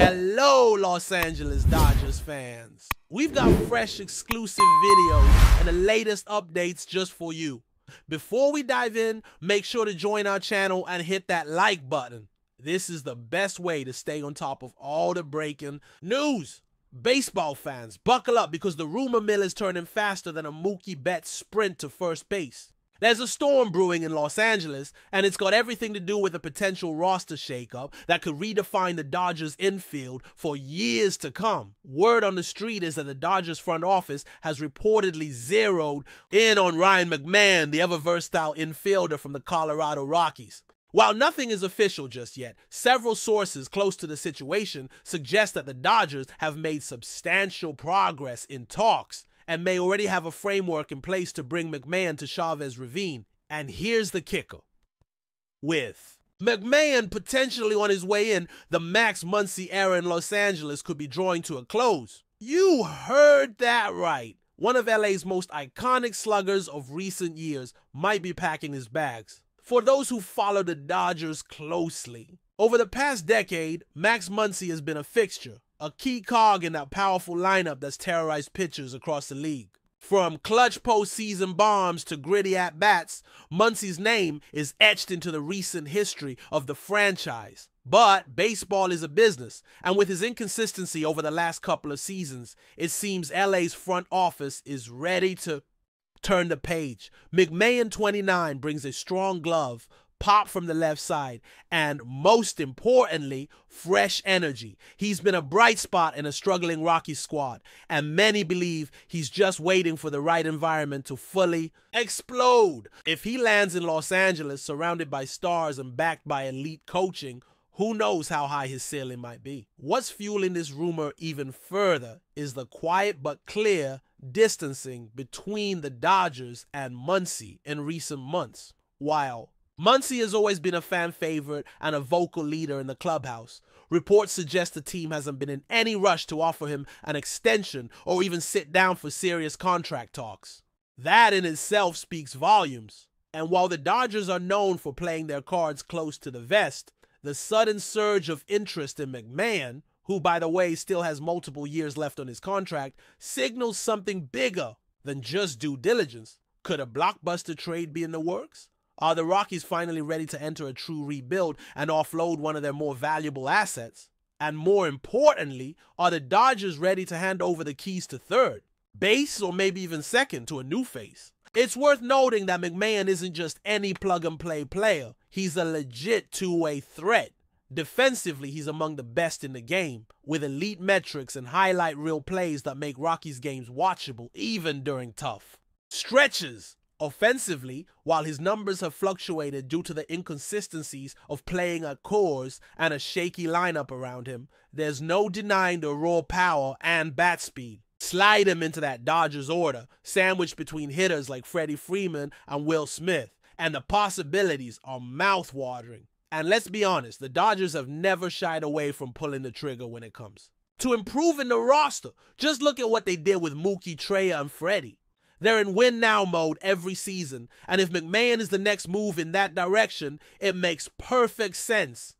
Hello, Los Angeles Dodgers fans. We've got fresh exclusive videos and the latest updates just for you. Before we dive in, make sure to join our channel and hit that like button. This is the best way to stay on top of all the breaking news. Baseball fans, buckle up because the rumor mill is turning faster than a Mookie Betts sprint to first base. There's a storm brewing in Los Angeles, and it's got everything to do with a potential roster shakeup that could redefine the Dodgers infield for years to come. Word on the street is that the Dodgers front office has reportedly zeroed in on Ryan McMahon, the ever-versatile infielder from the Colorado Rockies. While nothing is official just yet, several sources close to the situation suggest that the Dodgers have made substantial progress in talks and may already have a framework in place to bring McMahon to Chavez Ravine. And here's the kicker. With McMahon potentially on his way in, the Max Muncy era in Los Angeles could be drawing to a close. You heard that right. One of LA's most iconic sluggers of recent years might be packing his bags. For those who follow the Dodgers closely, over the past decade, Max Muncy has been a fixture, a key cog in that powerful lineup that's terrorized pitchers across the league. From clutch postseason bombs to gritty at-bats, Muncy's name is etched into the recent history of the franchise. But baseball is a business, and with his inconsistency over the last couple of seasons, it seems LA's front office is ready to turn the page. McMahon 29 brings a strong glove, pop from the left side, and most importantly, fresh energy. He's been a bright spot in a struggling Rockies squad, and many believe he's just waiting for the right environment to fully explode. If he lands in Los Angeles surrounded by stars and backed by elite coaching, who knows how high his ceiling might be. What's fueling this rumor even further is the quiet but clear distancing between the Dodgers and Muncy in recent months. While Muncy has always been a fan favorite and a vocal leader in the clubhouse, reports suggest the team hasn't been in any rush to offer him an extension or even sit down for serious contract talks. That in itself speaks volumes. And while the Dodgers are known for playing their cards close to the vest, the sudden surge of interest in McMahon, who by the way still has multiple years left on his contract, signals something bigger than just due diligence. Could a blockbuster trade be in the works? Are the Rockies finally ready to enter a true rebuild and offload one of their more valuable assets? And more importantly, are the Dodgers ready to hand over the keys to third, base, or maybe even second to a new face? It's worth noting that McMahon isn't just any plug-and-play player. He's a legit two-way threat. Defensively, he's among the best in the game, with elite metrics and highlight reel plays that make Rockies games watchable even during tough stretches. Offensively, while his numbers have fluctuated due to the inconsistencies of playing at Coors and a shaky lineup around him, there's no denying the raw power and bat speed. Slide him into that Dodgers order, sandwiched between hitters like Freddie Freeman and Will Smith, and the possibilities are mouth-watering. And let's be honest, the Dodgers have never shied away from pulling the trigger when it comes to improving the roster. Just look at what they did with Mookie, Treya, and Freddie. They're in win-now mode every season, and if McMahon is the next move in that direction, it makes perfect sense.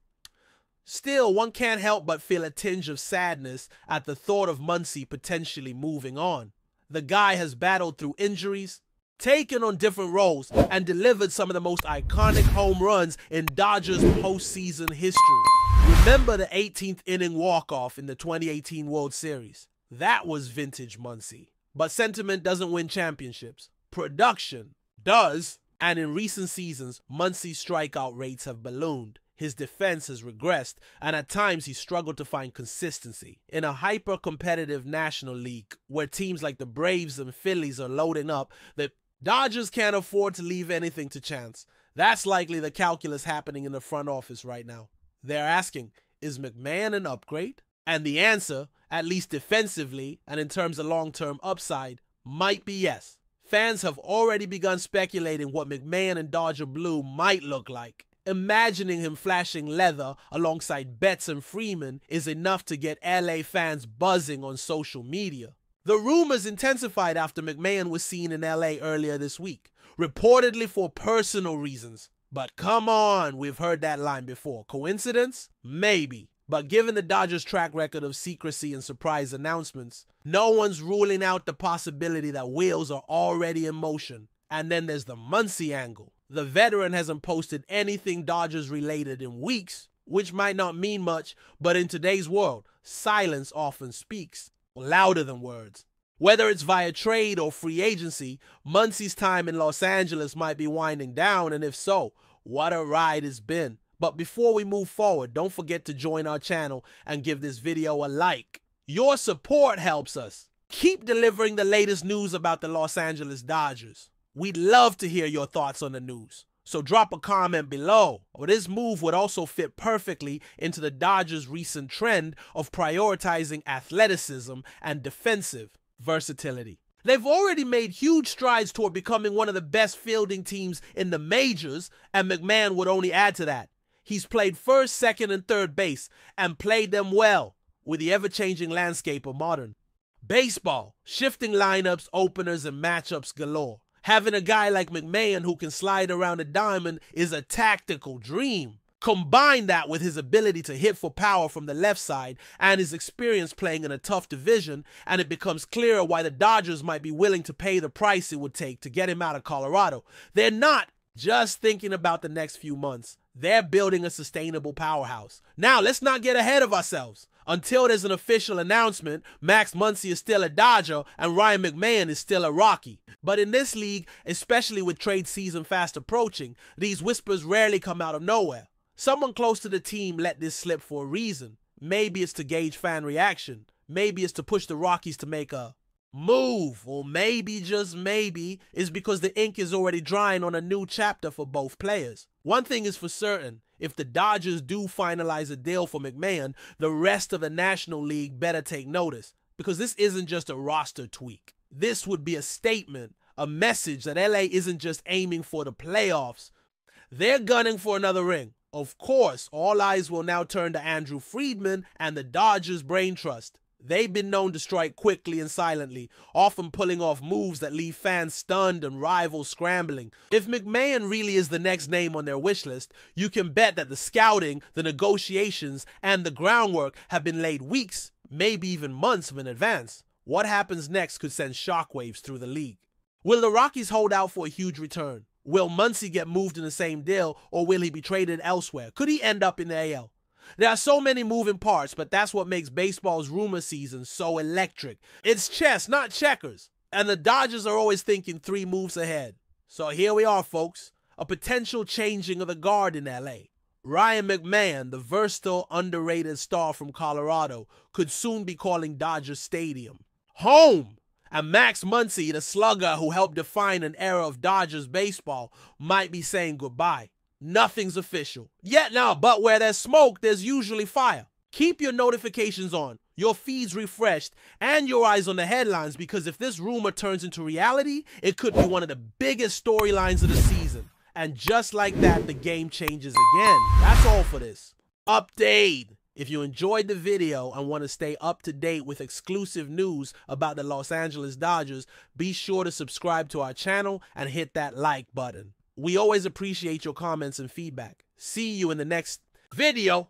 Still, one can't help but feel a tinge of sadness at the thought of Muncy potentially moving on. The guy has battled through injuries, taken on different roles, and delivered some of the most iconic home runs in Dodgers postseason history. Remember the 18th inning walk-off in the 2018 World Series? That was vintage Muncy. But sentiment doesn't win championships. Production does. And in recent seasons, Muncy's strikeout rates have ballooned. His defense has regressed, and at times he struggled to find consistency. In a hyper-competitive National League, where teams like the Braves and Phillies are loading up, the Dodgers can't afford to leave anything to chance. That's likely the calculus happening in the front office right now. They're asking, is McMahon an upgrade? And the answer, at least defensively and in terms of long-term upside, might be yes. Fans have already begun speculating what McMahon and Dodger Blue might look like. Imagining him flashing leather alongside Betts and Freeman is enough to get LA fans buzzing on social media. The rumors intensified after McMahon was seen in LA earlier this week, reportedly for personal reasons. But come on, we've heard that line before. Coincidence? Maybe. But given the Dodgers' track record of secrecy and surprise announcements, no one's ruling out the possibility that wheels are already in motion. And then there's the Muncy angle. The veteran hasn't posted anything Dodgers related in weeks, which might not mean much, but in today's world, silence often speaks louder than words. Whether it's via trade or free agency, Muncy's time in Los Angeles might be winding down, and if so, what a ride it's been. But before we move forward, don't forget to join our channel and give this video a like. Your support helps us. Keep delivering the latest news about the Los Angeles Dodgers. We'd love to hear your thoughts on the news, so drop a comment below. This move would also fit perfectly into the Dodgers' recent trend of prioritizing athleticism and defensive versatility. They've already made huge strides toward becoming one of the best fielding teams in the majors, and McMahon would only add to that. He's played first, second, and third base, and played them well with the ever-changing landscape of modern baseball. Shifting lineups, openers, and matchups galore. Having a guy like McMahon who can slide around a diamond is a tactical dream. Combine that with his ability to hit for power from the left side and his experience playing in a tough division, and it becomes clearer why the Dodgers might be willing to pay the price it would take to get him out of Colorado. They're not just thinking about the next few months. They're building a sustainable powerhouse. Now, let's not get ahead of ourselves. Until there's an official announcement, Max Muncy is still a Dodger and Ryan McMahon is still a Rocky. But in this league, especially with trade season fast approaching, these whispers rarely come out of nowhere. Someone close to the team let this slip for a reason. Maybe it's to gauge fan reaction. Maybe it's to push the Rockies to make a move. Or maybe, just maybe, is because the ink is already drying on a new chapter for both players. One thing is for certain, if the Dodgers do finalize a deal for McMahon, the rest of the National League better take notice, because this isn't just a roster tweak. This would be a statement, a message that LA isn't just aiming for the playoffs. They're gunning for another ring. Of course, all eyes will now turn to Andrew Friedman and the Dodgers brain trust. They've been known to strike quickly and silently, often pulling off moves that leave fans stunned and rivals scrambling. If McMahon really is the next name on their wish list, you can bet that the scouting, the negotiations, and the groundwork have been laid weeks, maybe even months in advance. What happens next could send shockwaves through the league. Will the Rockies hold out for a huge return? Will Muncy get moved in the same deal, or will he be traded elsewhere? Could he end up in the AL? There are so many moving parts, but that's what makes baseball's rumor season so electric. It's chess, not checkers. And the Dodgers are always thinking 3 moves ahead. So here we are, folks. A potential changing of the guard in LA. Ryan McMahon, the versatile, underrated star from Colorado, could soon be calling Dodger Stadium home. And Max Muncy, the slugger who helped define an era of Dodgers baseball, might be saying goodbye. Nothing's official yet now, but where there's smoke, there's usually fire. Keep your notifications on, your feeds refreshed, and your eyes on the headlines, because if this rumor turns into reality, it could be one of the biggest storylines of the season. And just like that, the game changes again. That's all for this update. If you enjoyed the video and want to stay up to date with exclusive news about the Los Angeles Dodgers, be sure to subscribe to our channel and hit that like button. We always appreciate your comments and feedback. See you in the next video.